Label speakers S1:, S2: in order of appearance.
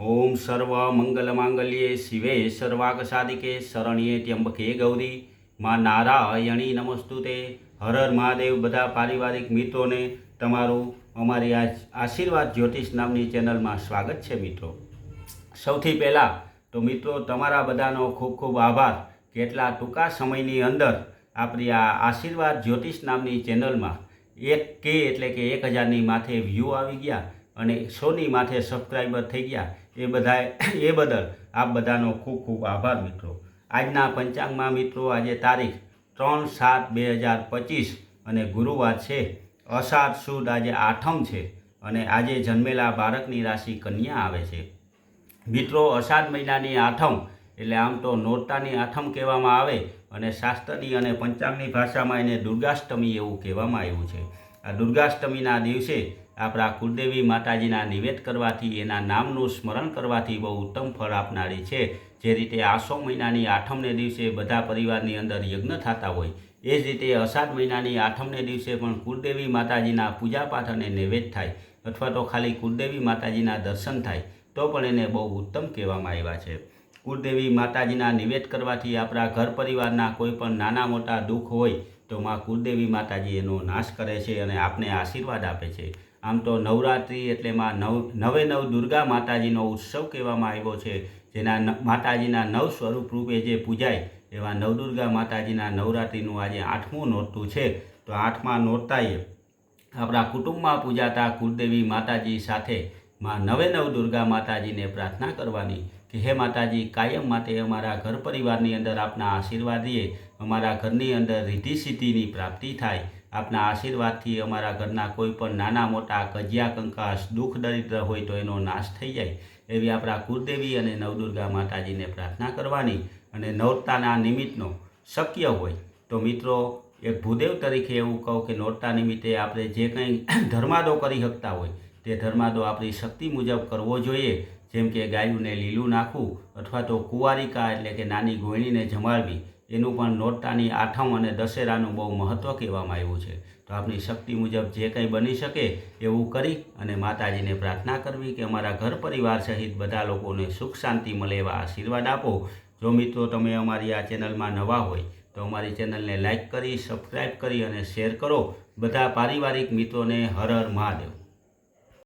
S1: ओम सर्व मंगल मांगल्ये शिवे सर्वाग साधिके शरण्ये त्र्यंबके गौरी मां नारायणी नमस्तुते। हर हर महादेव। बधा पारिवारिक मित्रों ने तमारू अमारी आशीर्वाद ज्योतिष नामनी चेनल में स्वागत है। मित्रों, सौथी पहला तो मित्रों तमारा बधानो खूब खूब आभार के एटला टूंका समयनी अंदर आपणी आ आशीर्वाद ज्योतिष नामनी चेनल में 1K एटले के 1000 माथे व्यू आवी गया अने 100 माथे सब्सक्राइबर थई गया। ए बदल आप बधानो खूब खूब आभार। मित्रों, आजना पंचांग में मित्रों आज तारीख 3/7/2025 अने गुरुवार है। अषाढ़ सुद आज 8મ है अने आजे जन्मेला बाळकनी राशि कन्या आवे छे। मित्रों, अषाढ़ महीनानी 8મ एटले आम तो नोरतानी 8મ कहेवामां आवे अने शास्त्रनी अने पंचांगनी भाषामां एने दुर्गाष्टमी एवुं कहेवामां आव्युं छे। आ दुर्गाष्टमीना दिवसे आपणा कुलदेवी माताजीना निवेद करवाथी एना नामनुं स्मरण करवाथी बहु उत्तम फळ आपनारी छे। जे रीते आसो महीनानी 8મને दिवसे बधा परिवारनी अंदर यज्ञ थता होय ए ज रीते अषाढ़ महीनानी 8મને दिवसे पण कुलदेवी माताजीना पूजापाठ अने नैवेद्य थाय अथवा तो खाली कुलदेवी माताजीना दर्शन थाय तो पण एने बहु उत्तम कहेवामां आव्या छे। कुलदेवी माताजीना निवेद करवाथी आपणा घर परिवारना कोईपण नाना मोटा दुख होय तो मां कुलदेवी माताजी एनो नाश करे छे अने आपने आशीर्वाद आपे छे। आम तो नवरात्रि एटले मां नवे नव दुर्गा माताजीनो उत्सव कहेवामां आव्यो छे, जेना माताजीना 9 स्वरूप रूपे जे पूजाय एवा नवदुर्गा माताजीना नवरात्रिनुं आज 8मुं नोरतुं छे। तो 8मा नोरताए आपणा कुटुंबमां पूजाता कुलदेवी माताजी साथे मां नवे नव दुर्गा माताजी ने प्रार्थना करवानी कि हे माताजी कायम माटे अमारा घर परिवारनी अंदर आपना आशीर्वाद रहे, अमारा घरनी अंदर रिद्धि सिद्धिनी प्राप्ति थाय। आपना आशीर्वादथी अमारा घरना कोईपण नाना मोटा कजिया कंकास दुख दरिद्र होय तो एनो नाश थई जाय एवी आपणा कुलदेवी अने नवदुर्गा माताजी ने प्रार्थना करवानी। अने नोरताना निमित्तनो शक्य होय तो मित्रों एक भूदेव तरीके एवुं कहूं कि नोरता निमित्ते आपणे जे कंई धर्मादो करी शकता होय ते धर्मादो आपणी शक्ति मुजब करवो जोईए। जेम के गायुंने लीलुं नाखवुं अथवा तो कुंवारिका एटले के नानी गोयणीने जमाडवी एनुं पण नोरतानी 8મ अने दशेरानुं बहु महत्व कहेवामां आव्युं छे। तो आपणी शक्ति मुजब जे कंई बनी शके एवुं करी अने माताजीने प्रार्थना करवी कि अमारा घर परिवार सहित बधा लोकोने सुख शांति मळे एवा आशीर्वाद आपो। जो मित्रों तमे अमारी आ चेनलमां नवा होय तो अमारी चेनलने लाइक करी, सब्सक्राइब करी अने शेर करो। बधा पारिवारिक मित्रों ने हर हर महादेव।